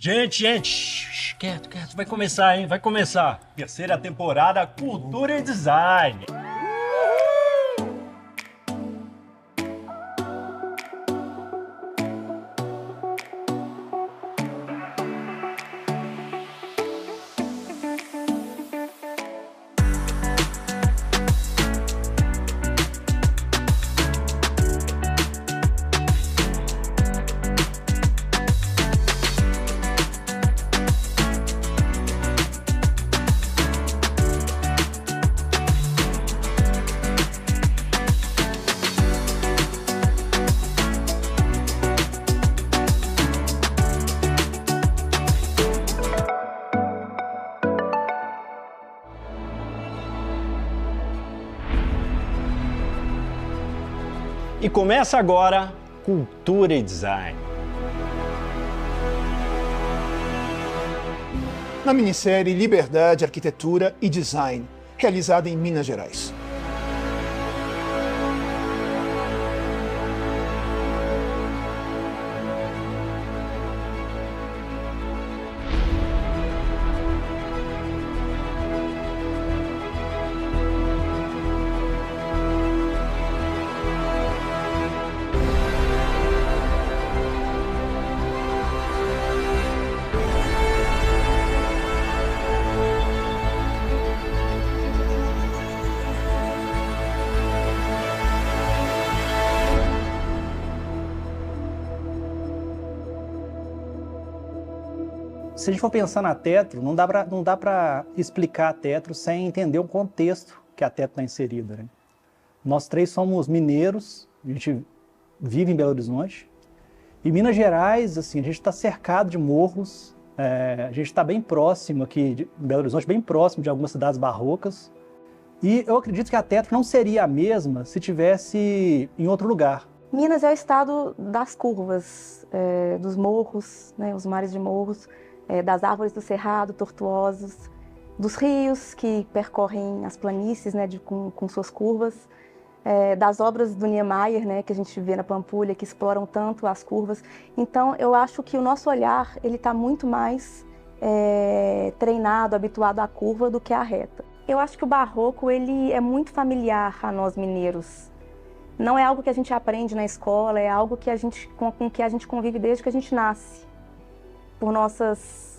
Gente, quieto, vai começar, hein? Vai começar. Terceira temporada, Cultura e Design. E começa agora Cultura e Design. Na minissérie Liberdade, Arquitetura e Design, realizada em Minas Gerais. Se a gente for pensar na Tetro, não dá para explicar a Tetro sem entender o contexto que a Tetro está inserida, né? Nós três somos mineiros, a gente vive em Belo Horizonte. E Minas Gerais, assim, a gente está cercado de morros, a gente está bem próximo aqui de Belo Horizonte, bem próximo de algumas cidades barrocas. E eu acredito que a Tetro não seria a mesma se tivesse em outro lugar. Minas é o estado das curvas, dos morros, né, os mares de morros, das árvores do cerrado, tortuosos, dos rios que percorrem as planícies, né, com suas curvas, das obras do Niemeyer, né, que a gente vê na Pampulha, que exploram tanto as curvas. Então, eu acho que o nosso olhar ele está muito mais treinado, habituado à curva do que à reta. Eu acho que o barroco ele é muito familiar a nós mineiros. Não é algo que a gente aprende na escola, é algo que com que a gente convive desde que a gente nasce, por nossas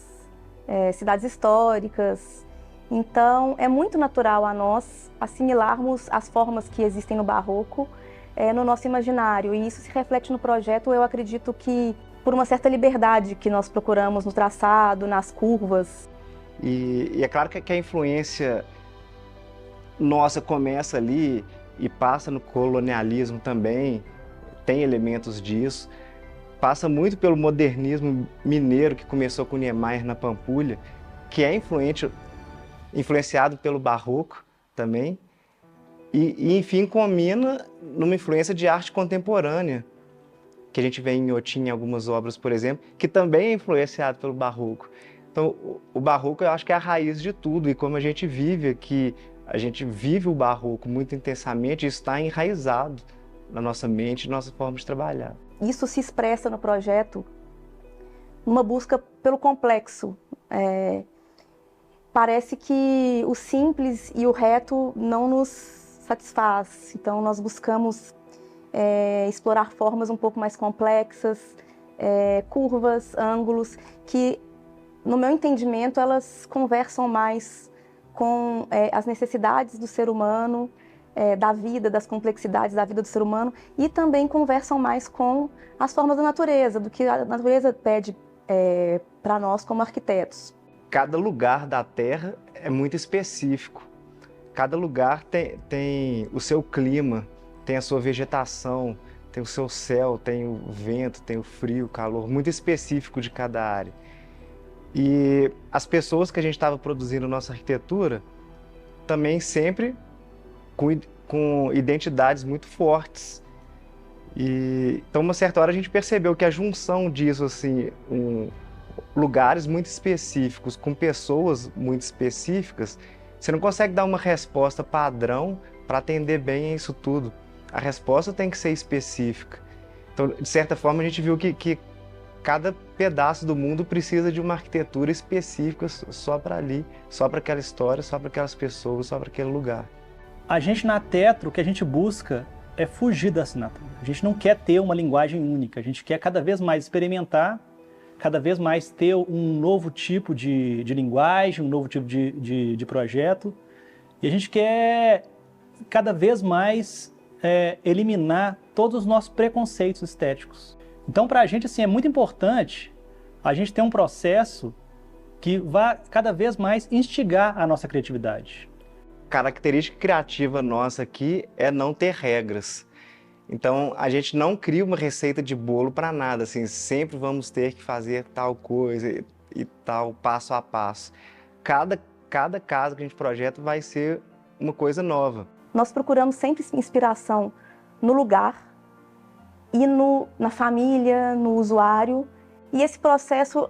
cidades históricas. Então, é muito natural a nós assimilarmos as formas que existem no barroco no nosso imaginário. E isso se reflete no projeto, eu acredito que por uma certa liberdade que nós procuramos no traçado, nas curvas. E é claro que a influência nossa começa ali e passa no colonialismo também, tem elementos disso. Passa muito pelo modernismo mineiro, que começou com Niemeyer na Pampulha, que é influenciado pelo barroco também, e enfim combina numa influência de arte contemporânea, que a gente vê em Inhotim, em algumas obras, por exemplo, que também é influenciado pelo barroco. Então, o barroco eu acho que é a raiz de tudo, e como a gente vive aqui, a gente vive o barroco muito intensamente, isso está enraizado na nossa mente, na nossa forma de trabalhar. Isso se expressa no projeto numa busca pelo complexo. Parece que o simples e o reto não nos satisfaz. Então, nós buscamos explorar formas um pouco mais complexas, curvas, ângulos, que, no meu entendimento, elas conversam mais com as necessidades do ser humano, da vida, das complexidades da vida do ser humano, e também conversam mais com as formas da natureza, do que a natureza pede para nós como arquitetos. Cada lugar da Terra é muito específico. Cada lugar tem o seu clima, tem a sua vegetação, tem o seu céu, tem o vento, tem o frio, o calor, muito específico de cada área. E as pessoas que a gente estava produzindo nossa arquitetura também sempre com identidades muito fortes. Então, uma certa hora a gente percebeu que a junção disso, assim, lugares muito específicos, com pessoas muito específicas, você não consegue dar uma resposta padrão para atender bem a isso tudo. A resposta tem que ser específica. Então, de certa forma, a gente viu que cada pedaço do mundo precisa de uma arquitetura específica só para ali, só para aquela história, só para aquelas pessoas, só para aquele lugar. A gente na Tetro, o que a gente busca é fugir da assinatura. A gente não quer ter uma linguagem única, a gente quer cada vez mais experimentar, cada vez mais ter um novo tipo de linguagem, um novo tipo de projeto. E a gente quer cada vez mais eliminar todos os nossos preconceitos estéticos. Então, para a gente, assim, é muito importante a gente ter um processo que vá cada vez mais instigar a nossa criatividade. Característica criativa nossa aqui é não ter regras. Então, a gente não cria uma receita de bolo para nada, assim, sempre vamos ter que fazer tal coisa e tal, passo a passo. Cada casa que a gente projeta vai ser uma coisa nova. Nós procuramos sempre inspiração no lugar e na família, no usuário. E esse processo,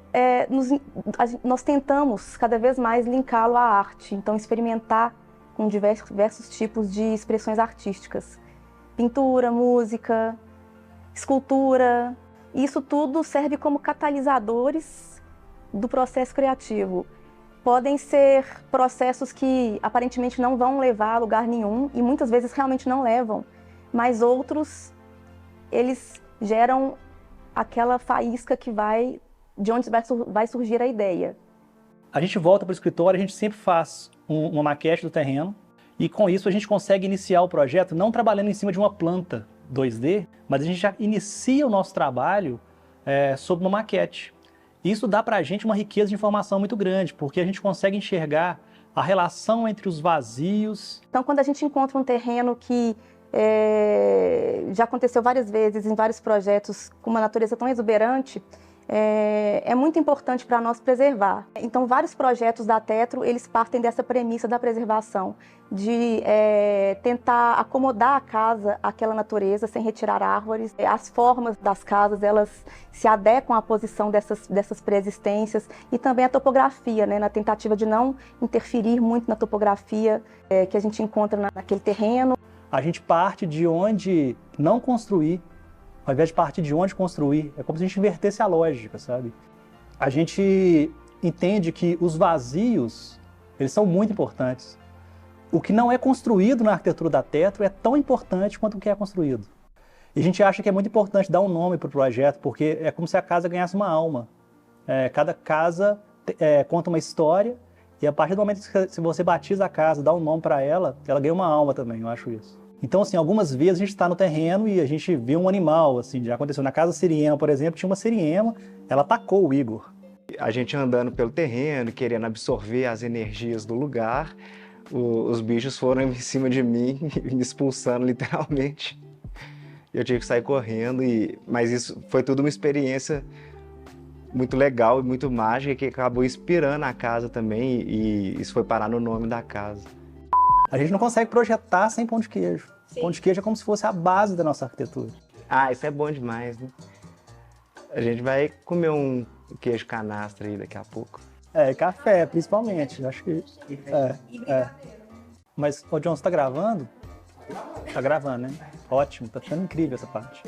nós tentamos cada vez mais linká-lo à arte, então experimentar com diversos tipos de expressões artísticas. Pintura, música, escultura. Isso tudo serve como catalisadores do processo criativo. Podem ser processos que aparentemente não vão levar a lugar nenhum e muitas vezes realmente não levam, mas outros, eles geram aquela faísca de onde vai surgir a ideia. A gente volta para o escritório, a gente sempre faz uma maquete do terreno e com isso a gente consegue iniciar o projeto não trabalhando em cima de uma planta 2D, mas a gente já inicia o nosso trabalho sobre uma maquete. Isso dá para a gente uma riqueza de informação muito grande, porque a gente consegue enxergar a relação entre os vazios. Então, quando a gente encontra um terreno que já aconteceu várias vezes em vários projetos com uma natureza tão exuberante, é muito importante para nós preservar. Então, vários projetos da Tetro, eles partem dessa premissa da preservação, de tentar acomodar a casa àquela natureza sem retirar árvores. As formas das casas, elas se adequam à posição dessas pré-existências e também a topografia, né, na tentativa de não interferir muito na topografia que a gente encontra naquele terreno. A gente parte de onde não construir, ao invés de partir de onde construir. É como se a gente invertesse a lógica, sabe? A gente entende que os vazios, eles são muito importantes. O que não é construído na arquitetura da Tetro é tão importante quanto o que é construído. E a gente acha que é muito importante dar um nome para o projeto, porque é como se a casa ganhasse uma alma. Cada casa conta uma história, e a partir do momento que você batiza a casa, dá um nome para ela ganha uma alma também, eu acho isso. Então, assim, algumas vezes a gente está no terreno e a gente vê um animal, assim, já aconteceu. Na casa Siriema, por exemplo, tinha uma siriema, ela atacou o Igor. A gente andando pelo terreno, querendo absorver as energias do lugar, os bichos foram em cima de mim, me expulsando literalmente. Eu tive que sair correndo, mas isso foi tudo uma experiência muito legal e muito mágica que acabou inspirando a casa também e isso foi parar no nome da casa. A gente não consegue projetar sem pão de queijo. Sim. Pão de queijo é como se fosse a base da nossa arquitetura. Ah, isso é bom demais, né? A gente vai comer um queijo canastra aí daqui a pouco. Café, principalmente. Eu acho que. Mas, ô John, você tá gravando? Tá gravando, né? Ótimo, tá ficando incrível essa parte.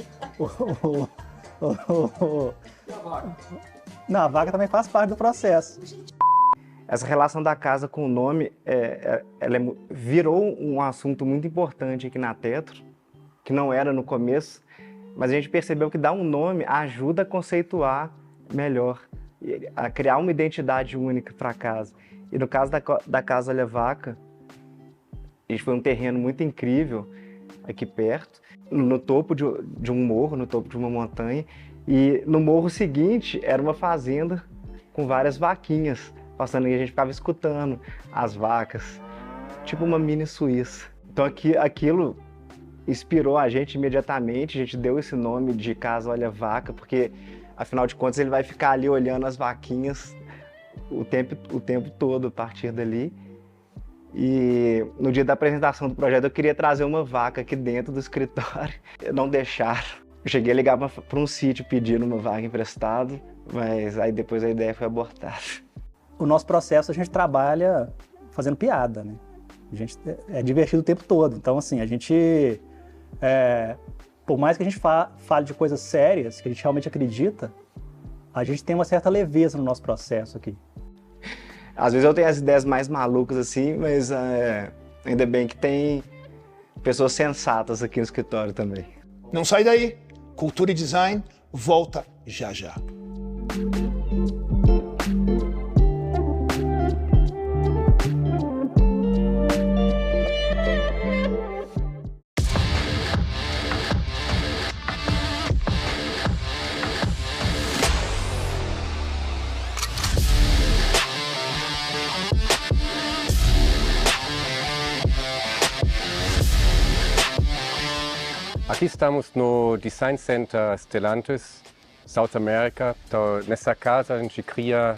Não, a vaca também faz parte do processo. Essa relação da casa com o nome, virou um assunto muito importante aqui na Tetro, que não era no começo, mas a gente percebeu que dar um nome ajuda a conceituar melhor, a criar uma identidade única para a casa. E no caso da Casa Olha Vaca, a gente foi um terreno muito incrível aqui perto, no topo de um morro, no topo de uma montanha, e no morro seguinte era uma fazenda com várias vaquinhas passando e a gente ficava escutando as vacas, tipo uma mini Suíça. Então aquilo inspirou a gente imediatamente, a gente deu esse nome de Casa Olha Vaca, porque afinal de contas ele vai ficar ali olhando as vaquinhas o tempo todo a partir dali. E no dia da apresentação do projeto eu queria trazer uma vaca aqui dentro do escritório, não deixaram. Eu cheguei a ligar para um sítio pedindo uma vaca emprestada, mas aí depois a ideia foi abortada. O nosso processo a gente trabalha fazendo piada, né? A gente é divertido o tempo todo. Então, assim, a gente, por mais que a gente fale de coisas sérias, que a gente realmente acredita, A gente tem uma certa leveza no nosso processo aqui. Às vezes eu tenho as ideias mais malucas assim, mas ainda bem que tem pessoas sensatas aqui no escritório também. Não sai daí. Cultura e Design volta já já. Aqui estamos no Design Center Stellantis, South America. Então, nessa casa a gente cria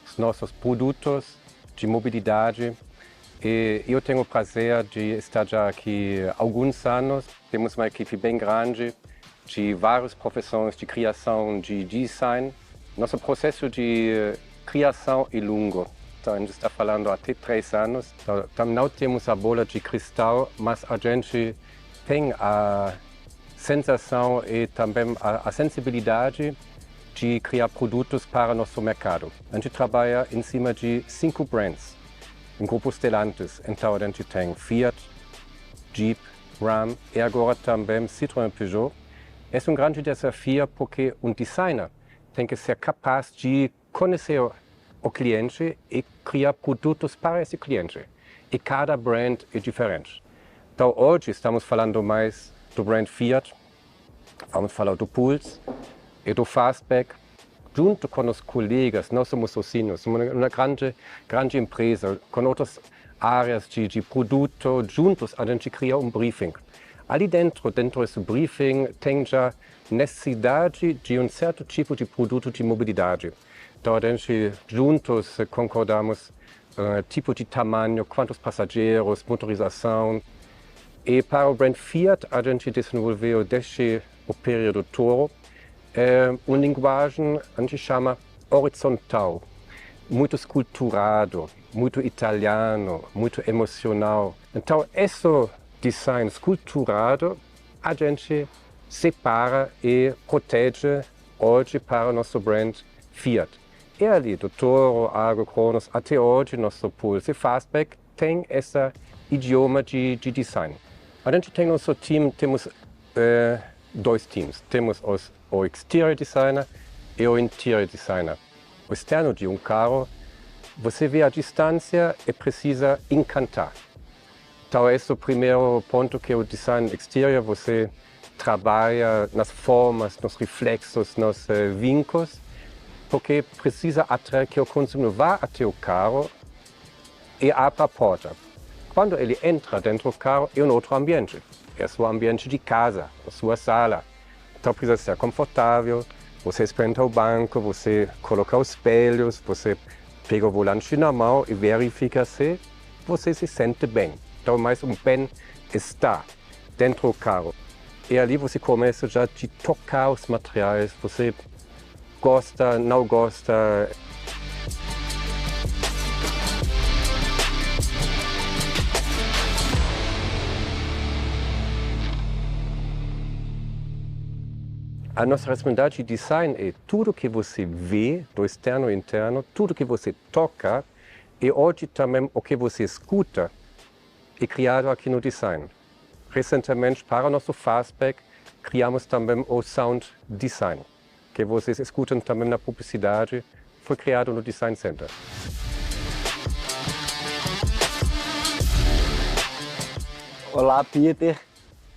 os nossos produtos de mobilidade. E eu tenho o prazer de estar já aqui há alguns anos. Temos uma equipe bem grande de várias profissões de criação de design. Nosso processo de criação é longo. Então, a gente está falando até 3 anos. Então, não temos a bola de cristal, mas a gente tem a sensação e também a sensibilidade de criar produtos para nosso mercado. A gente trabalha em cima de 5 brands, em grupo Stellantis. Então a gente tem Fiat, Jeep, Ram e agora também Citroën e Peugeot. É um grande desafio porque um designer tem que ser capaz de conhecer o cliente e criar produtos para esse cliente. E cada brand é diferente. Então hoje estamos falando mais do brand Fiat, vamos falar do Pulse e do Fastback. Junto com os colegas, nós somos sozinhos, uma grande empresa, com outras áreas de produto, juntos a gente cria um briefing. Ali dentro desse briefing, tem já necessidade de um certo tipo de produto de mobilidade. Então a gente juntos concordamos tipo de tamanho, quantos passageiros, motorização. E para o brand Fiat, a gente desenvolveu desde o período Toro uma linguagem, a gente chama horizontal, muito esculturado, muito italiano, muito emocional. Então, esse design esculturado, a gente separa e protege hoje para o nosso brand Fiat. E ali, do Toro, Argo, Kronos, até hoje, nosso Pulse e Fastback tem esse idioma de design. A gente tem nosso time, temos 2 times. Temos o exterior designer e o interior designer. O externo de carro, você vê a distância e precisa encantar. Então esse é o primeiro ponto que o design exterior, você trabalha nas formas, nos reflexos, nos vincos, porque precisa atrair que o consumidor vá até o carro e abra a porta. Quando ele entra dentro do carro, é outro ambiente. É o seu ambiente de casa, a sua sala. Então precisa ser confortável, você esquenta o banco, você coloca os espelhos, você pega o volante na mão e verifica se você se sente bem. Então mais um bem-estar dentro do carro. E ali você começa já a tocar os materiais, você gosta, não gosta. A nossa responsabilidade de design é tudo que você vê, do externo e interno, tudo que você toca, e hoje também o que você escuta é criado aqui no design. Recentemente, para o nosso Fastback, criamos também o Sound Design, que vocês escutam também na publicidade, foi criado no Design Center. Olá, Peter.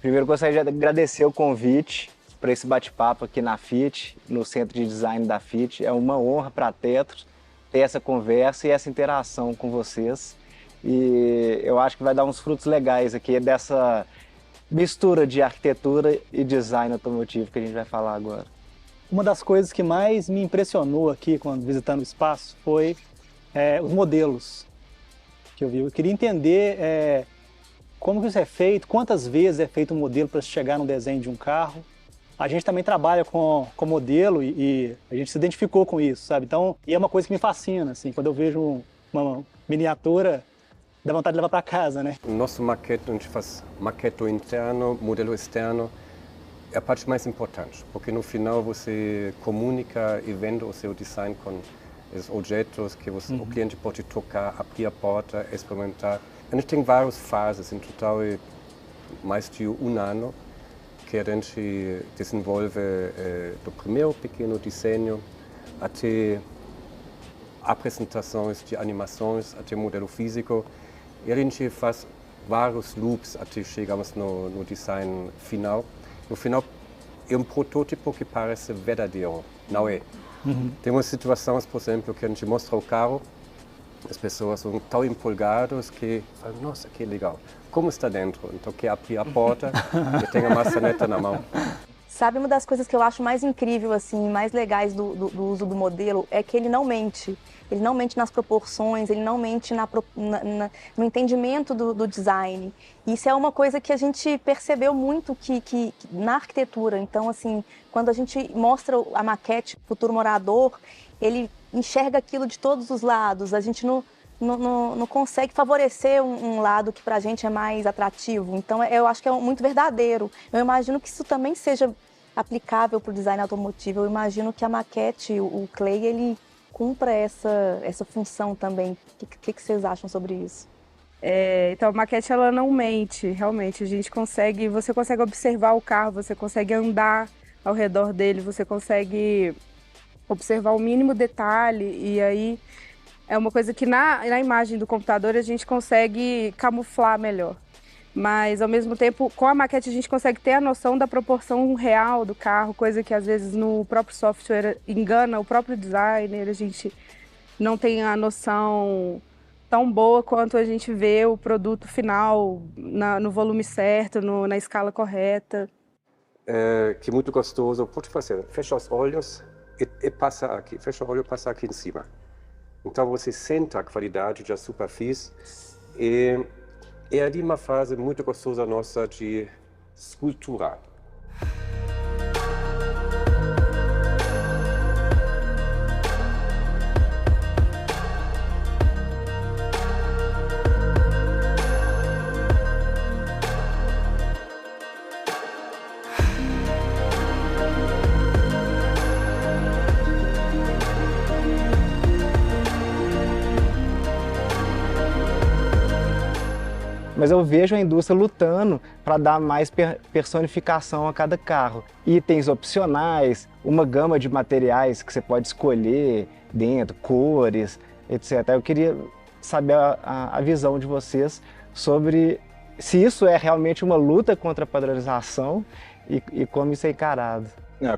Primeiro gostaria de agradecer o convite para esse bate-papo aqui na Fiat, no Centro de Design da Fiat. É uma honra para a Tetros ter essa conversa e essa interação com vocês. E eu acho que vai dar uns frutos legais aqui dessa mistura de arquitetura e design automotivo que a gente vai falar agora. Uma das coisas que mais me impressionou aqui quando visitando o espaço foi os modelos que eu vi. Eu queria entender como que isso é feito, quantas vezes é feito um modelo para chegar no desenho de um carro. A gente também trabalha com modelo e a gente se identificou com isso, sabe? Então, e é uma coisa que me fascina, assim, quando eu vejo uma miniatura, dá vontade de levar para casa, né? Nosso maquete, a gente faz maquete interno, modelo externo. é a parte mais importante, porque no final você comunica e vende o seu design com esses objetos que o cliente pode tocar, abrir a porta, experimentar. A gente tem várias fases, em total mais de um ano, que a gente desenvolve do primeiro pequeno desenho até apresentações de animações, até modelo físico. E a gente faz vários loops até chegarmos no design final. No final é um protótipo que parece verdadeiro, não é? Temos situações, por exemplo, que a gente mostra o carro, as pessoas são tão empolgadas que falam, nossa, que legal, como está dentro? Então quer abrir a porta e tem a maçaneta na mão. Sabe, uma das coisas que eu acho mais incrível, assim, mais legais do uso do modelo é que ele não mente. Ele não mente nas proporções, ele não mente no entendimento do design. Isso é uma coisa que a gente percebeu muito que na arquitetura. Então, assim, quando a gente mostra a maquete para o futuro morador, ele enxerga aquilo de todos os lados. A gente não consegue favorecer um lado que para a gente é mais atrativo. Então, eu acho que é muito verdadeiro. Eu imagino que isso também seja aplicável para o design automotivo. Eu imagino que a maquete, o Clay, ele cumpra essa função também. O que vocês acham sobre isso? Então, a maquete ela não mente, realmente. Você consegue observar o carro, você consegue andar ao redor dele, você consegue observar o mínimo detalhe, e aí é uma coisa que na imagem do computador a gente consegue camuflar melhor. Mas, ao mesmo tempo, com a maquete a gente consegue ter a noção da proporção real do carro, coisa que às vezes no próprio software engana o próprio designer, a gente não tem a noção tão boa quanto a gente vê o produto final no volume certo, na escala correta. Que é muito gostoso, pode fazer, fecha os olhos e passa aqui, fecha o olho e passa aqui em cima. Então você sente a qualidade da superfície e é ali uma fase muito gostosa nossa de escultura. Mas eu vejo a indústria lutando para dar mais personificação a cada carro. Itens opcionais, uma gama de materiais que você pode escolher dentro, cores, etc. Eu queria saber a visão de vocês sobre se isso é realmente uma luta contra a padronização e como isso é encarado.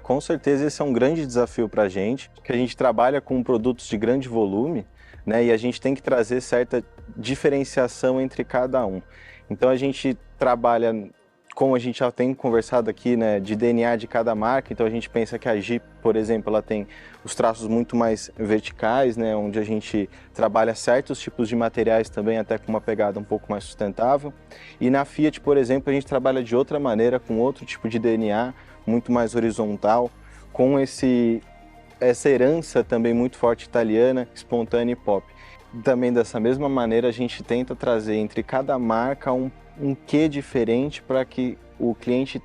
Com certeza esse é um grande desafio para a gente, que a gente trabalha com produtos de grande volume, né, e a gente tem que trazer certa diferenciação entre cada um. Então a gente trabalha, como a gente já tem conversado aqui, né, de DNA de cada marca. Então a gente pensa que a Jeep, por exemplo, ela tem os traços muito mais verticais, né, onde a gente trabalha certos tipos de materiais também, até com uma pegada um pouco mais sustentável. E na Fiat, por exemplo, a gente trabalha de outra maneira, com outro tipo de DNA, muito mais horizontal, com essa herança também muito forte italiana, espontânea e pop. Também dessa mesma maneira a gente tenta trazer entre cada marca um quê diferente para que o cliente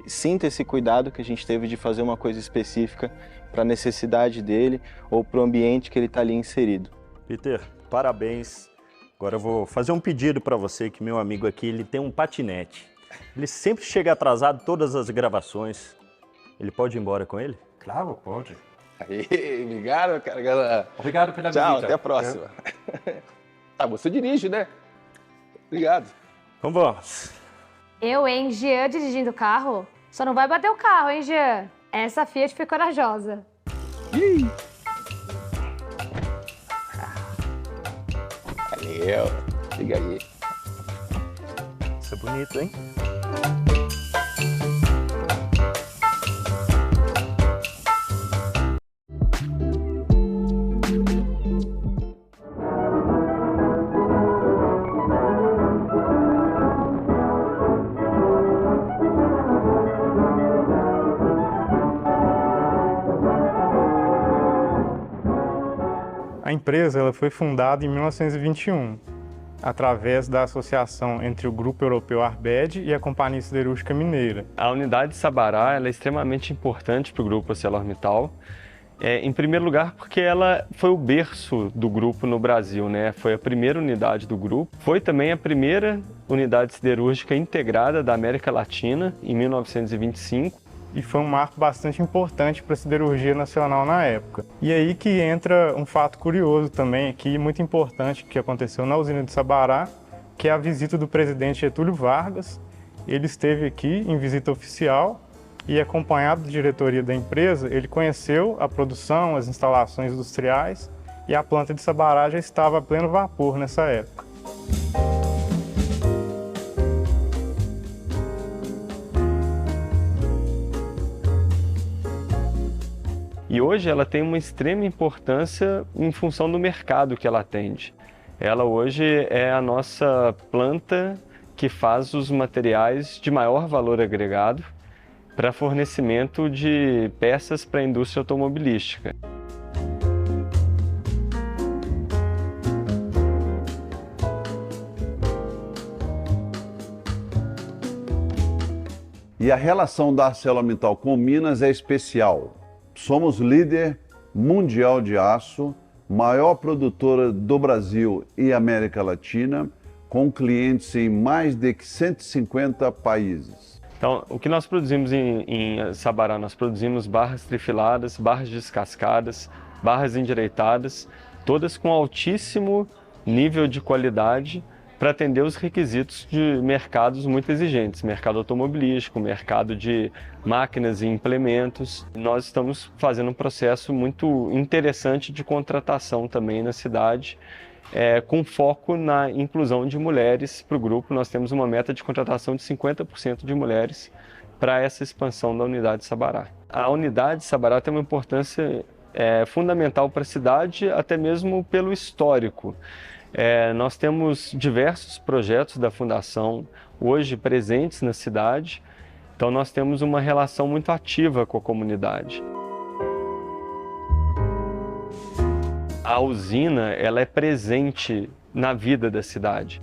sinta esse cuidado que a gente teve de fazer uma coisa específica para a necessidade dele ou para o ambiente que ele está ali inserido. Peter, parabéns. Agora eu vou fazer um pedido para você, que meu amigo aqui, ele tem um patinete. Ele sempre chega atrasado todas as gravações. Ele pode ir embora com ele? Claro, pode. Aí, obrigado, cara, galera. Obrigado pela visita. Tchau, até a próxima. Você dirige, né? Obrigado. Então vamos. Eu, hein, Jean dirigindo o carro? Só não vai bater o carro, hein, Jean? Essa Fiat foi corajosa. Valeu. Liga aí. Isso é bonito, hein? A empresa ela foi fundada em 1921. através da associação entre o Grupo Europeu Arbed e a Companhia Siderúrgica Mineira. A unidade de Sabará ela é extremamente importante para o Grupo ArcelorMittal. Em primeiro lugar, porque ela foi o berço do grupo no Brasil, né? Foi a primeira unidade do grupo. Foi também a primeira unidade siderúrgica integrada da América Latina, em 1925. E foi um marco bastante importante para a siderurgia nacional na época. E aí que entra um fato curioso também aqui, muito importante, que aconteceu na usina de Sabará, que é a visita do presidente Getúlio Vargas. Ele esteve aqui em visita oficial e, acompanhado da diretoria da empresa, ele conheceu a produção, as instalações industriais, e a planta de Sabará já estava a pleno vapor nessa época. E hoje ela tem uma extrema importância em função do mercado que ela atende. Ela hoje é a nossa planta que faz os materiais de maior valor agregado para fornecimento de peças para a indústria automobilística. E a relação da ArcelorMittal com Minas é especial. Somos líder mundial de aço, maior produtora do Brasil e América Latina, com clientes em mais de 150 países. Então, o que nós produzimos em Sabará? Nós produzimos barras trifiladas, barras descascadas, barras endireitadas, todas com altíssimo nível de qualidade para atender os requisitos de mercados muito exigentes, mercado automobilístico, mercado de máquinas e implementos. Nós estamos fazendo um processo muito interessante de contratação também na cidade, com foco na inclusão de mulheres para o grupo. Nós temos uma meta de contratação de 50% de mulheres para essa expansão da unidade de Sabará. A unidade de Sabará tem uma importância fundamental para a cidade, até mesmo pelo histórico. Nós temos diversos projetos da Fundação hoje presentes na cidade, então nós temos uma relação muito ativa com a comunidade. A usina ela é presente na vida da cidade.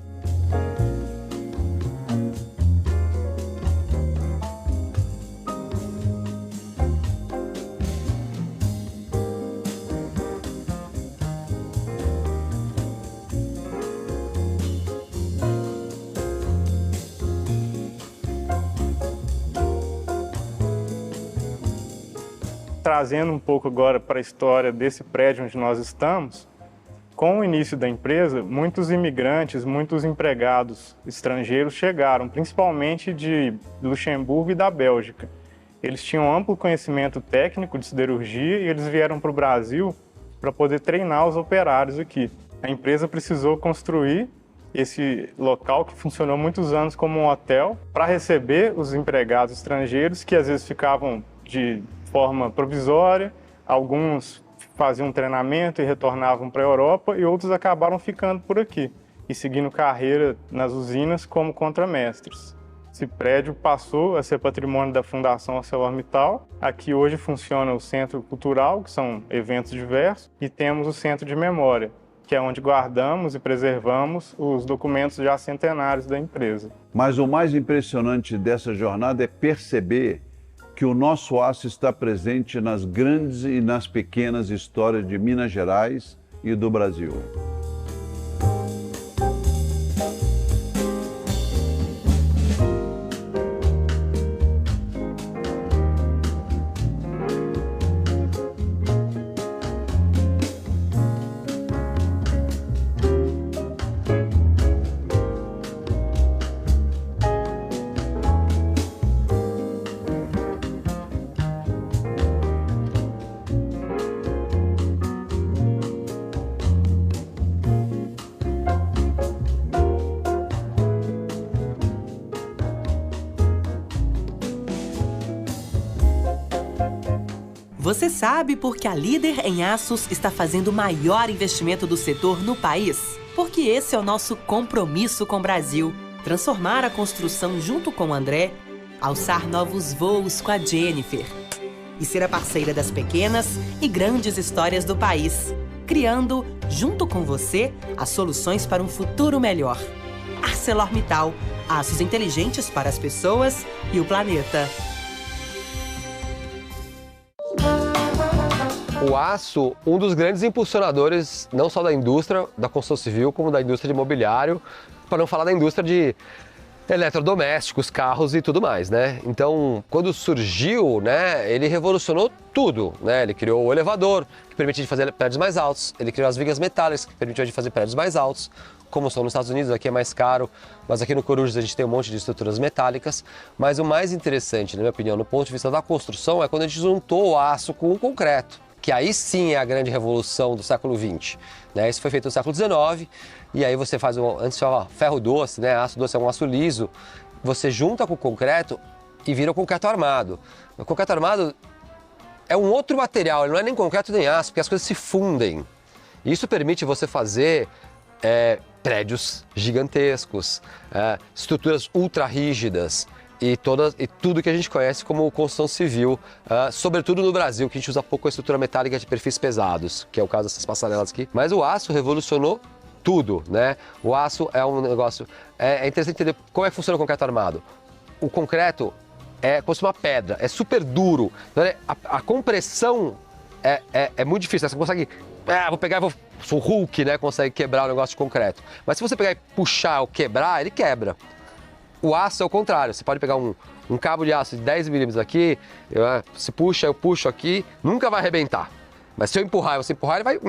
Trazendo um pouco agora para a história desse prédio onde nós estamos, com o início da empresa, muitos imigrantes, muitos empregados estrangeiros chegaram, principalmente de Luxemburgo e da Bélgica. Eles tinham amplo conhecimento técnico de siderurgia e eles vieram para o Brasil para poder treinar os operários aqui. A empresa precisou construir esse local que funcionou muitos anos como um hotel para receber os empregados estrangeiros que às vezes ficavam de forma provisória, alguns faziam um treinamento e retornavam para a Europa e outros acabaram ficando por aqui e seguindo carreira nas usinas como contramestres. Esse prédio passou a ser patrimônio da Fundação ArcelorMittal. Aqui hoje funciona o Centro Cultural, que são eventos diversos, e temos o Centro de Memória, que é onde guardamos e preservamos os documentos já centenários da empresa. Mas o mais impressionante dessa jornada é perceber que o nosso aço está presente nas grandes e nas pequenas histórias de Minas Gerais e do Brasil. Você sabe por que a Líder em Aços está fazendo o maior investimento do setor no país? Porque esse é o nosso compromisso com o Brasil. Transformar a construção junto com o André, alçar novos voos com a Jennifer e ser a parceira das pequenas e grandes histórias do país. criando, junto com você, as soluções para um futuro melhor. ArcelorMittal, aços inteligentes para as pessoas e o planeta. O aço, um dos grandes impulsionadores, não só da indústria da construção civil, como da indústria de imobiliário, para não falar da indústria de eletrodomésticos, carros e tudo mais, né? Então, quando surgiu, né, ele revolucionou tudo, né? Ele criou o elevador, que permitia fazer prédios mais altos, ele criou as vigas metálicas, que permitiam fazer prédios mais altos, como são nos Estados Unidos, aqui é mais caro, mas aqui no Corujas a gente tem um monte de estruturas metálicas. Mas o mais interessante, na minha opinião, no ponto de vista da construção, é quando a gente juntou o aço com o concreto, que aí sim é a grande revolução do século XX. Né? Isso foi feito no século XIX, e aí você faz, antes chamava ferro doce, né? Aço doce é um aço liso, você junta com o concreto e vira o concreto armado. O concreto armado é um outro material, ele não é nem concreto nem aço, porque as coisas se fundem. Isso permite você fazer prédios gigantescos, estruturas ultra rígidas, e tudo que a gente conhece como construção civil, sobretudo no Brasil, que a gente usa pouco a estrutura metálica de perfis pesados, que é o caso dessas passarelas aqui. Mas o aço revolucionou tudo, né? O aço é um negócio... É interessante entender como é que funciona o concreto armado. O concreto é como se fosse uma pedra, é super duro. Então, a compressão é muito difícil, você consegue... vou pegar e vou... O Hulk, né, consegue quebrar o negócio de concreto. Mas se você pegar e puxar ou quebrar, ele quebra. O aço é o contrário, você pode pegar um cabo de aço de 10 milímetros aqui, você puxa, eu puxo aqui, nunca vai arrebentar. Mas se eu empurrar e você empurrar, ele vai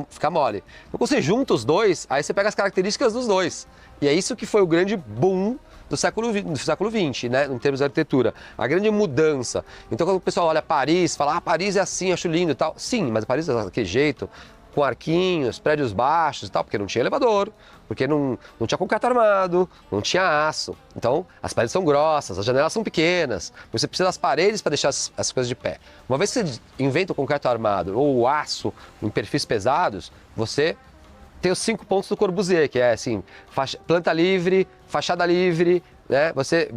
ficar mole. Então quando você junta os dois, aí você pega as características dos dois. E é isso que foi o grande boom do século XX, né, em termos de arquitetura. A grande mudança. Então quando o pessoal olha Paris, fala, Paris é assim, acho lindo e tal. Sim, mas Paris é daquele jeito, com arquinhos, prédios baixos e tal, porque não tinha elevador, porque não tinha concreto armado, não tinha aço. Então, as paredes são grossas, as janelas são pequenas, você precisa das paredes para deixar as coisas de pé. Uma vez que você inventa o concreto armado ou o aço em perfis pesados, você tem os 5 pontos do Corbusier, que é assim, planta livre, fachada livre, né? Você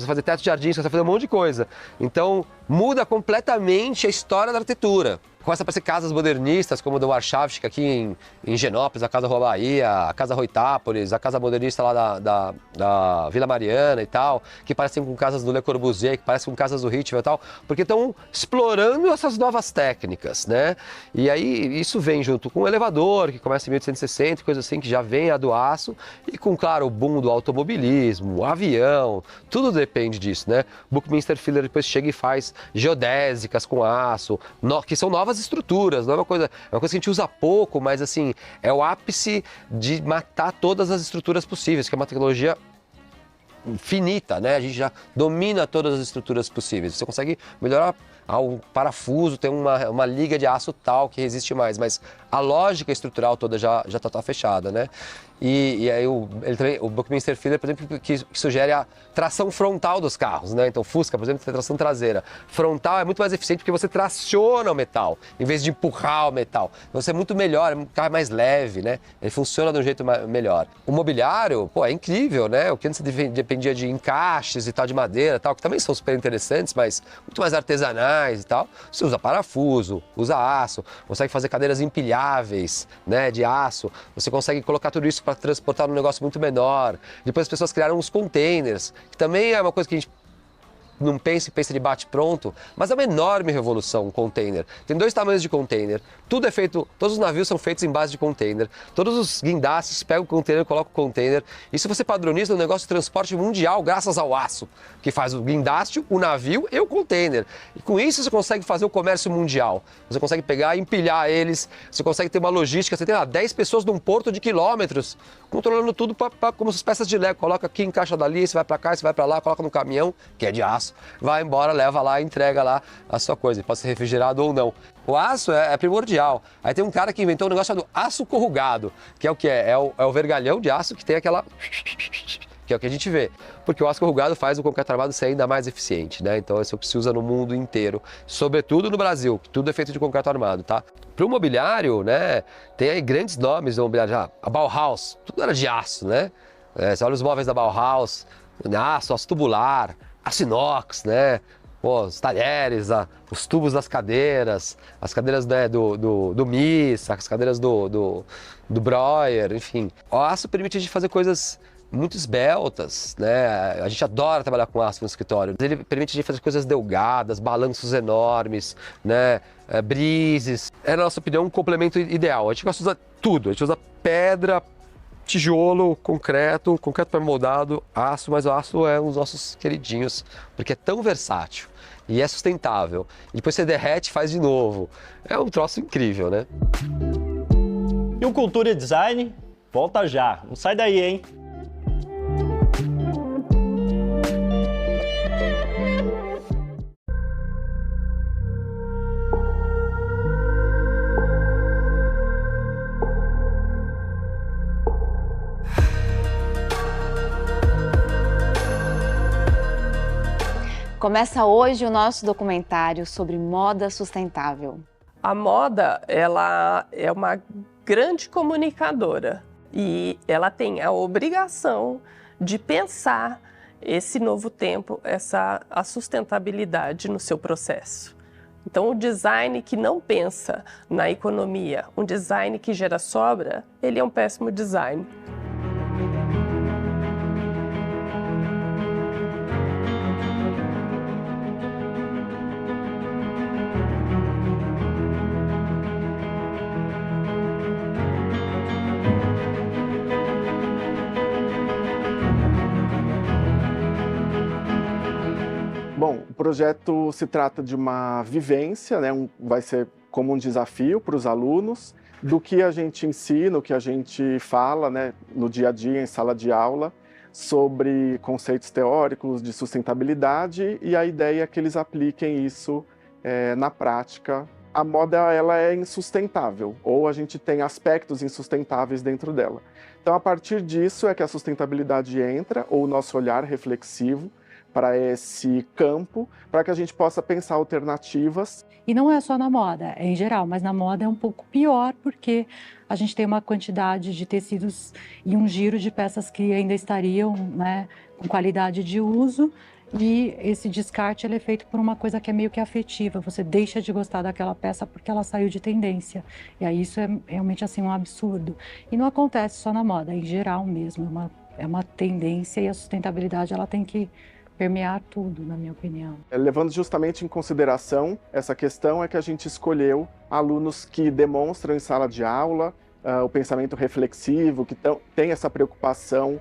fazer teto de jardim, você fazer um monte de coisa. Então, muda completamente a história da arquitetura. Começa a aparecer casas modernistas, como a do Warszawski aqui em Genópolis, a Casa Rua Bahia, a Casa Roitápolis, a Casa Modernista lá da Vila Mariana e tal, que parecem com casas do Le Corbusier, que parecem com casas do Ritchie e tal, porque estão explorando essas novas técnicas, né? E aí isso vem junto com o elevador, que começa em 1860, coisa assim, que já vem a do aço, e com, claro, o boom do automobilismo, o avião, tudo depende disso, né? Buckminster Fuller depois chega e faz geodésicas com aço, que são novas estruturas, não é uma coisa que a gente usa pouco, mas assim, é o ápice de matar todas as estruturas possíveis, que é uma tecnologia finita, né? A gente já domina todas as estruturas possíveis. Você consegue melhorar um parafuso, tem uma liga de aço tal que resiste mais, mas a lógica estrutural toda já está fechada, né? E aí o Buckminster Fuller, por exemplo, que sugere a tração frontal dos carros, né? Então Fusca, por exemplo, tem tração traseira. Frontal é muito mais eficiente porque você traciona o metal, em vez de empurrar o metal. Então você é muito melhor, é um carro mais leve, né? Ele funciona de um jeito melhor. O mobiliário, é incrível, né? O que antes dependia de encaixes e tal, de madeira e tal, que também são super interessantes, mas muito mais artesanais e tal. Você usa parafuso, usa aço, consegue fazer cadeiras empilháveis, né, de aço. Você consegue colocar tudo isso para transportar num negócio muito menor. Depois as pessoas criaram os containers, que também é uma coisa que a gente não pensa de bate-pronto, mas é uma enorme revolução, um container. Tem 2 tamanhos de container, tudo é feito, todos os navios são feitos em base de container, todos os guindastes pegam o container, colocam o container. Isso você padroniza um negócio de transporte mundial graças ao aço, que faz o guindaste, o navio e o container. E com isso você consegue fazer o comércio mundial. Você consegue pegar e empilhar eles, você consegue ter uma logística, você tem lá 10 pessoas num porto de quilômetros, controlando tudo como as peças de Lego. Coloca aqui, encaixa dali, você vai para cá, você vai para lá, coloca no caminhão, que é de aço, vai embora, leva lá, entrega lá a sua coisa, pode ser refrigerado ou não. O aço é primordial. Aí tem um cara que inventou um negócio chamado aço corrugado, que é o que é? É o vergalhão de aço que tem aquela... que é o que a gente vê. Porque o aço corrugado faz o concreto armado ser ainda mais eficiente, né? Então isso é o que se usa no mundo inteiro, sobretudo no Brasil, que tudo é feito de concreto armado, tá? Para o mobiliário, né, tem aí grandes nomes do mobiliário, a Bauhaus, tudo era de aço, né? Você olha os móveis da Bauhaus, aço tubular, aço inox, né? os talheres, os tubos das cadeiras, as cadeiras, né, do Miss, as cadeiras do Breuer, enfim. O aço permite a gente fazer coisas muito esbeltas, né? A gente adora trabalhar com aço no escritório. Ele permite a gente fazer coisas delgadas, balanços enormes, né? Brises. É, na nossa opinião, um complemento ideal. A gente gosta de usar tudo. A gente usa pedra, tijolo, concreto pré-moldado, aço, mas o aço é um dos nossos queridinhos, porque é tão versátil e é sustentável. E depois você derrete e faz de novo. É um troço incrível, né? E o Cultura Design volta já. Não sai daí, hein? Começa hoje o nosso documentário sobre moda sustentável. A moda, ela é uma grande comunicadora e ela tem a obrigação de pensar esse novo tempo, a sustentabilidade no seu processo. Então, o design que não pensa na economia, um design que gera sobra, ele é um péssimo design. Bom, o projeto se trata de uma vivência, né? Vai ser como um desafio para os alunos, do que a gente ensina, o que a gente fala, né, no dia a dia, em sala de aula, sobre conceitos teóricos de sustentabilidade, e a ideia é que eles apliquem isso na prática. A moda, ela é insustentável, ou a gente tem aspectos insustentáveis dentro dela. Então, a partir disso é que a sustentabilidade entra, ou o nosso olhar reflexivo, para esse campo, para que a gente possa pensar alternativas. E não é só na moda, é em geral, mas na moda é um pouco pior, porque a gente tem uma quantidade de tecidos e um giro de peças que ainda estariam, né, com qualidade de uso, e esse descarte ele é feito por uma coisa que é meio que afetiva. Você deixa de gostar daquela peça porque ela saiu de tendência. E aí isso é realmente assim um absurdo. E não acontece só na moda, é em geral mesmo. É uma tendência, e a sustentabilidade ela tem que permear tudo, na minha opinião. Levando justamente em consideração essa questão, é que a gente escolheu alunos que demonstram em sala de aula o pensamento reflexivo, que têm essa preocupação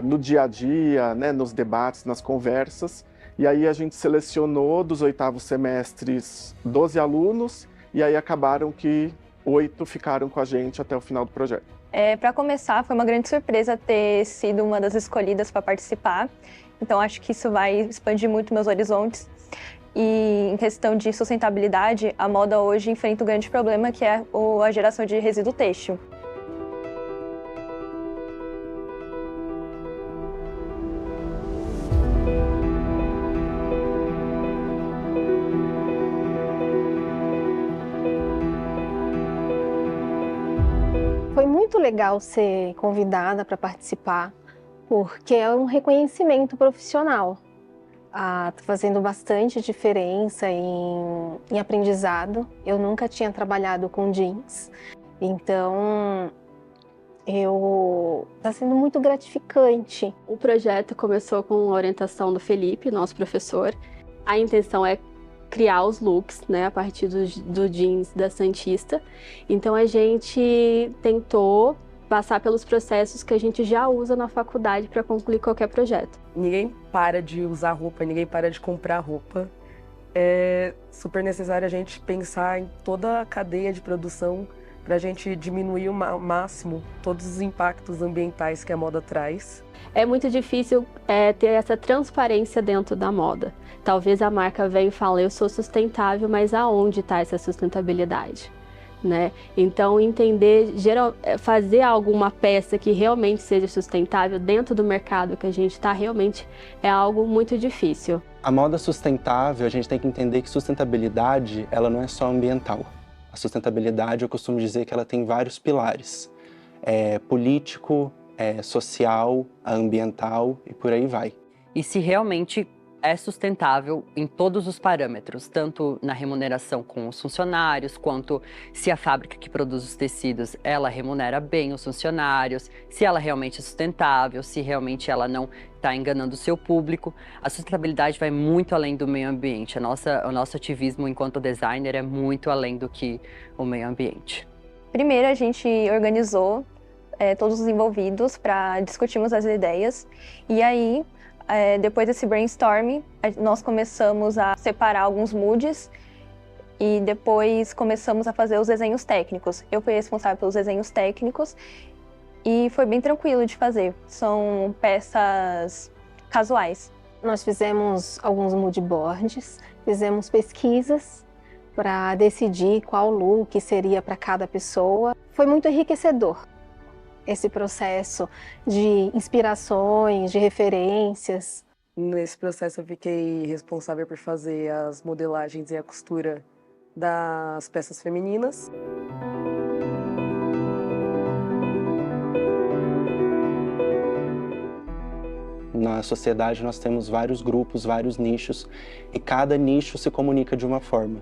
no dia a dia, né, nos debates, nas conversas. E aí a gente selecionou dos 8º semestres 12 alunos, e aí acabaram que 8 ficaram com a gente até o final do projeto. Para começar, foi uma grande surpresa ter sido uma das escolhidas para participar. Então, acho que isso vai expandir muito meus horizontes. E em questão de sustentabilidade, a moda hoje enfrenta um grande problema, que é a geração de resíduo têxtil. Foi muito legal ser convidada para participar, porque é um reconhecimento profissional. Tá fazendo bastante diferença em aprendizado. Eu nunca tinha trabalhado com jeans, então tá sendo muito gratificante. O projeto começou com a orientação do Felipe, nosso professor. A intenção é criar os looks, né, a partir do jeans da Santista. Então a gente tentou passar pelos processos que a gente já usa na faculdade para concluir qualquer projeto. Ninguém para de usar roupa, ninguém para de comprar roupa. É super necessário a gente pensar em toda a cadeia de produção para a gente diminuir ao máximo todos os impactos ambientais que a moda traz. É muito difícil ter essa transparência dentro da moda. Talvez a marca venha e fale, eu sou sustentável, mas aonde está essa sustentabilidade? Né? Então, fazer alguma peça que realmente seja sustentável dentro do mercado que a gente está realmente é algo muito difícil. A moda sustentável, a gente tem que entender que sustentabilidade, ela não é só ambiental. A sustentabilidade, eu costumo dizer que ela tem vários pilares. Político, social, ambiental e por aí vai. E se realmente é sustentável em todos os parâmetros, tanto na remuneração com os funcionários, quanto se a fábrica que produz os tecidos, ela remunera bem os funcionários, se ela realmente é sustentável, se realmente ela não está enganando o seu público. A sustentabilidade vai muito além do meio ambiente. O nosso ativismo enquanto designer é muito além do que o meio ambiente. Primeiro, a gente organizou todos os envolvidos para discutirmos as ideias. E aí, depois desse brainstorming, nós começamos a separar alguns moods e depois começamos a fazer os desenhos técnicos. Eu fui responsável pelos desenhos técnicos e foi bem tranquilo de fazer. São peças casuais. Nós fizemos alguns mood boards, fizemos pesquisas para decidir qual look seria para cada pessoa. Foi muito enriquecedor esse processo de inspirações, de referências. Nesse processo eu fiquei responsável por fazer as modelagens e a costura das peças femininas. Na sociedade nós temos vários grupos, vários nichos, e cada nicho se comunica de uma forma.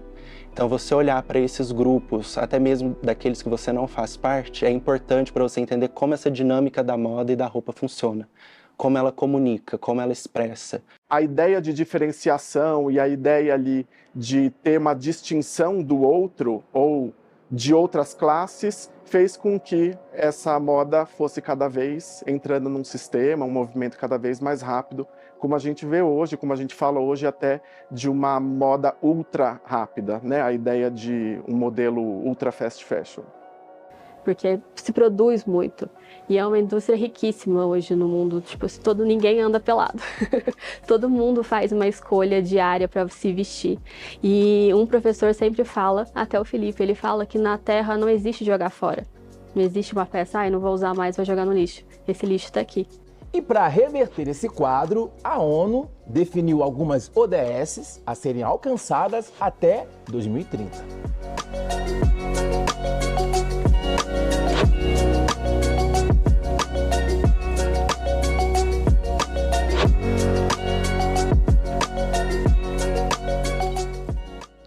Então você olhar para esses grupos, até mesmo daqueles que você não faz parte, é importante para você entender como essa dinâmica da moda e da roupa funciona, como ela comunica, como ela expressa. A ideia de diferenciação e a ideia ali de ter uma distinção do outro ou de outras classes fez com que essa moda fosse cada vez entrando num sistema, um movimento cada vez mais rápido, como a gente vê hoje, como a gente fala hoje até de uma moda ultra rápida, né? A ideia de um modelo ultra fast fashion. Porque se produz muito. E é uma indústria riquíssima hoje no mundo. Tipo, ninguém anda pelado. Todo mundo faz uma escolha diária para se vestir. E um professor sempre fala, até o Felipe, ele fala que na Terra não existe jogar fora. Não existe uma peça, não vou usar mais, vou jogar no lixo. Esse lixo está aqui. E para reverter esse quadro, a ONU definiu algumas ODSs a serem alcançadas até 2030.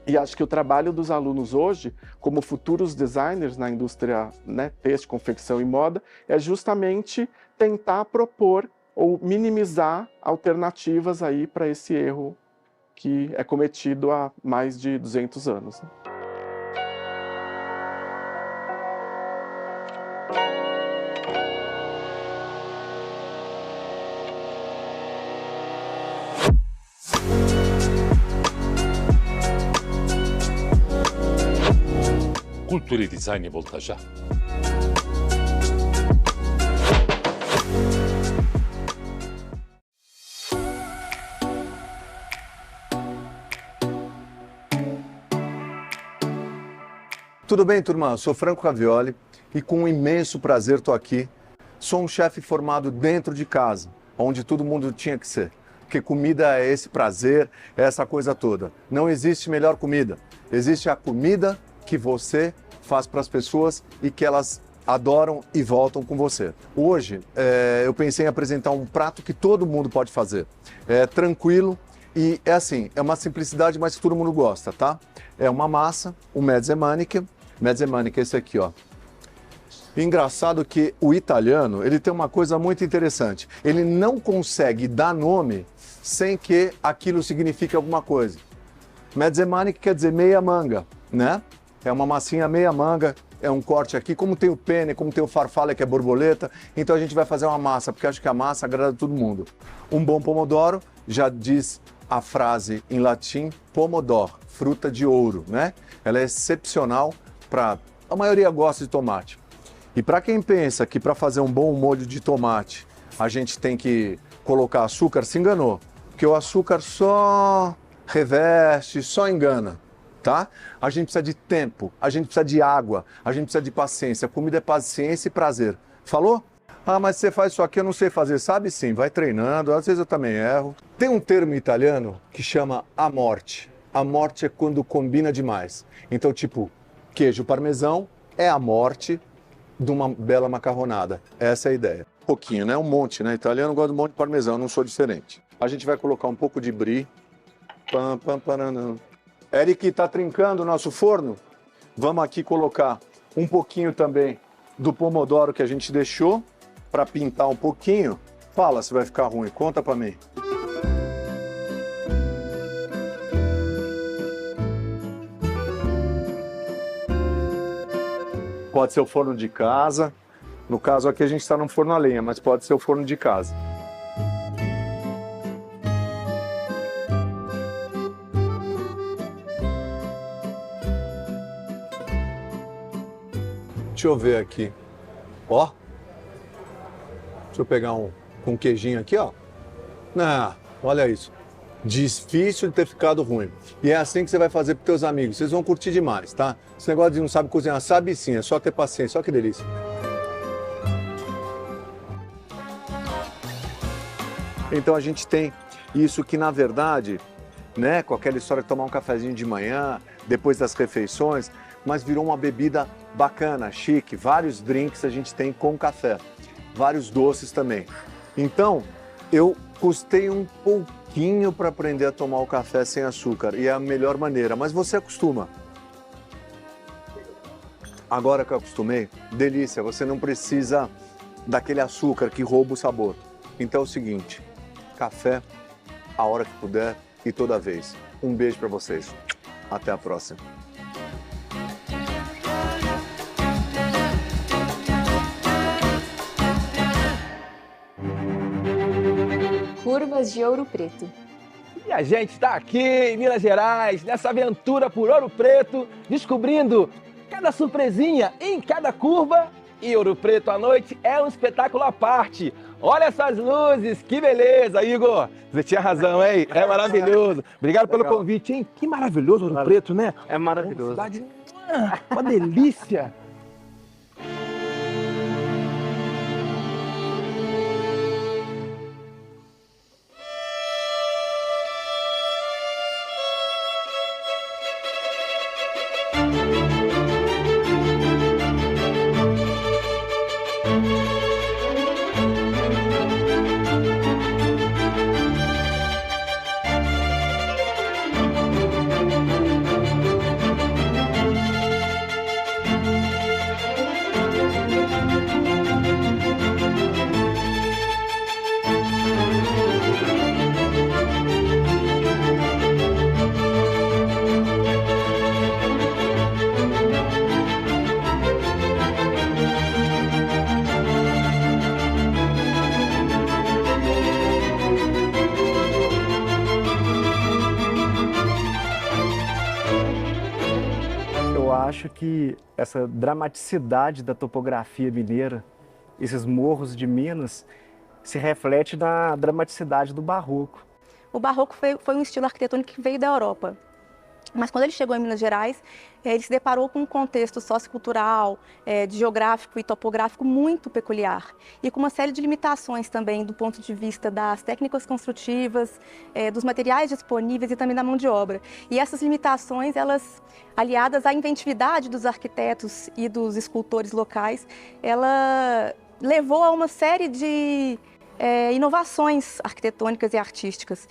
E acho que o trabalho dos alunos hoje, como futuros designers na indústria, né, têxtil, confecção e moda, é justamente tentar propor ou minimizar alternativas aí para esse erro que é cometido há mais de 200 anos. Né? Cultura e Design volta já. Tudo bem, turma? Eu sou Franco Ravioli e com um imenso prazer estou aqui. Sou um chefe formado dentro de casa, onde todo mundo tinha que ser. Porque comida é esse prazer, é essa coisa toda. Não existe melhor comida. Existe a comida que você faz para as pessoas e que elas adoram e voltam com você. Hoje, eu pensei em apresentar um prato que todo mundo pode fazer. É tranquilo e é assim, é uma simplicidade, mas que todo mundo gosta, tá? É uma massa, um mezze maniche. Mezze maniche é esse aqui, ó. Engraçado que o italiano, ele tem uma coisa muito interessante. Ele não consegue dar nome sem que aquilo signifique alguma coisa. Mezze maniche quer dizer meia manga, né? É uma massinha meia manga, é um corte aqui, como tem o penne, como tem o farfalle, que é borboleta, então a gente vai fazer uma massa, porque acho que a massa agrada todo mundo. Um bom pomodoro, já diz a frase em latim, pomodoro, fruta de ouro, né? Ela é excepcional para... A maioria gosta de tomate. E para quem pensa que para fazer um bom molho de tomate a gente tem que colocar açúcar, se enganou. Porque o açúcar só reveste, só engana. Tá? A gente precisa de tempo, a gente precisa de água, a gente precisa de paciência. Comida é paciência e prazer. Falou? Ah, mas você faz isso aqui, eu não sei fazer. Sabe sim, vai treinando, às vezes eu também erro. Tem um termo italiano que chama a morte. A morte é quando combina demais. Então, tipo, queijo parmesão é a morte de uma bela macarronada. Essa é a ideia. Pouquinho, né? Um monte, né? Italiano gosta de um monte de parmesão, eu não sou diferente. A gente vai colocar um pouco de brie. Pam, pam, paranã. Eric, tá trincando o nosso forno? Vamos aqui colocar um pouquinho também do pomodoro que a gente deixou para pintar um pouquinho. Fala se vai ficar ruim, conta para mim. Pode ser o forno de casa. No caso aqui a gente está num forno a lenha, mas pode ser o forno de casa. Deixa eu ver aqui. Ó. Deixa eu pegar um com queijinho aqui, ó. Ah, olha isso. Difícil de ter ficado ruim. E é assim que você vai fazer para os teus amigos. Vocês vão curtir demais, tá? Esse negócio de não sabe cozinhar, sabe sim. É só ter paciência. Olha que delícia. Então a gente tem isso que, na verdade, né, com aquela história de tomar um cafezinho de manhã, depois das refeições, mas virou uma bebida bacana, chique. Vários drinks a gente tem com café, vários doces também. Então, eu custei um pouquinho para aprender a tomar o café sem açúcar, e é a melhor maneira, mas você acostuma. Agora que eu acostumei, delícia, você não precisa daquele açúcar que rouba o sabor. Então é o seguinte, café a hora que puder e toda vez. Um beijo para vocês. Até a próxima. Curvas de Ouro Preto. E a gente está aqui em Minas Gerais, nessa aventura por Ouro Preto, descobrindo cada surpresinha em cada curva. E Ouro Preto à noite é um espetáculo à parte. Olha essas luzes, que beleza, Igor. Você tinha razão, hein? É maravilhoso. Obrigado pelo convite, hein? Que maravilhoso Ouro Preto, né? É maravilhoso. Uma cidade, uma delícia. Acho que essa dramaticidade da topografia mineira, esses morros de Minas, se reflete na dramaticidade do barroco. O barroco foi um estilo arquitetônico que veio da Europa. Mas quando ele chegou em Minas Gerais, ele se deparou com um contexto sociocultural, geográfico e topográfico muito peculiar. E com uma série de limitações também do ponto de vista das técnicas construtivas, dos materiais disponíveis e também da mão de obra. E essas limitações, elas, aliadas à inventividade dos arquitetos e dos escultores locais, ela levou a uma série de inovações arquitetônicas e artísticas.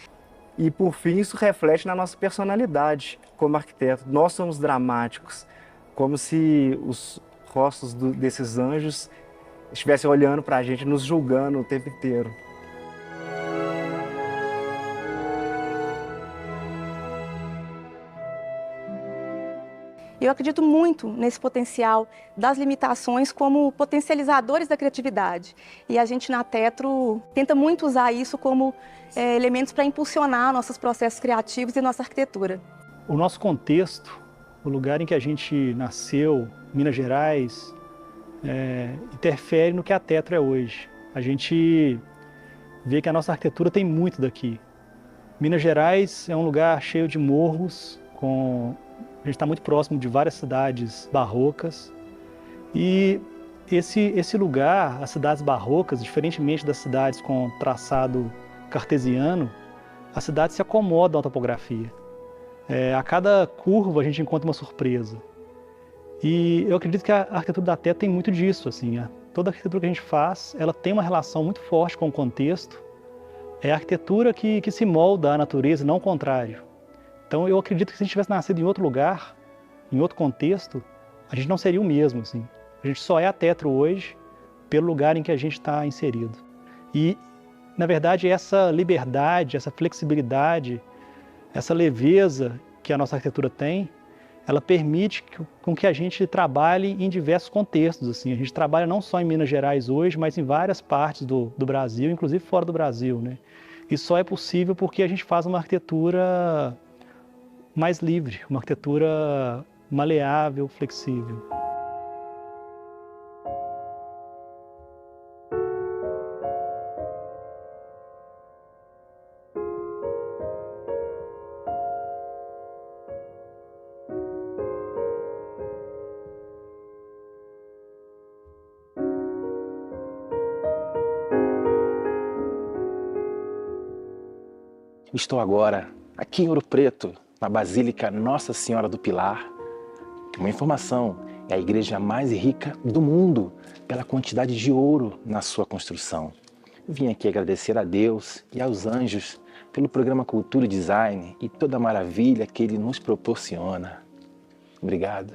E, por fim, isso reflete na nossa personalidade como arquiteto. Nós somos dramáticos, como se os rostos desses anjos estivessem olhando para a gente, nos julgando o tempo inteiro. Eu acredito muito nesse potencial das limitações como potencializadores da criatividade. E a gente na Tetro tenta muito usar isso como elementos para impulsionar nossos processos criativos e nossa arquitetura. O nosso contexto, o lugar em que a gente nasceu, Minas Gerais, interfere no que a Tetro é hoje. A gente vê que a nossa arquitetura tem muito daqui. Minas Gerais é um lugar cheio de morros, a gente está muito próximo de várias cidades barrocas e esse lugar, as cidades barrocas, diferentemente das cidades com traçado cartesiano, as cidades se acomodam à topografia. A cada curva a gente encontra uma surpresa. E eu acredito que a arquitetura da Tetro tem muito disso. Assim, toda a arquitetura que a gente faz, ela tem uma relação muito forte com o contexto, É a arquitetura que se molda à natureza, não o contrário. Então eu acredito que se a gente tivesse nascido em outro lugar, em outro contexto, a gente não seria o mesmo, assim. A gente só é a Tetro hoje pelo lugar em que a gente está inserido. E, na verdade, essa liberdade, essa flexibilidade, essa leveza que a nossa arquitetura tem, ela permite com que a gente trabalhe em diversos contextos. Assim. A gente trabalha não só em Minas Gerais hoje, mas em várias partes do Brasil, inclusive fora do Brasil, né? Isso só é possível porque a gente faz uma arquitetura mais livre, uma arquitetura maleável, flexível. Estou agora aqui em Ouro Preto, na Basílica Nossa Senhora do Pilar. Uma informação, é a igreja mais rica do mundo pela quantidade de ouro na sua construção. Eu vim aqui agradecer a Deus e aos anjos pelo programa Cultura e Design e toda a maravilha que ele nos proporciona. Obrigado.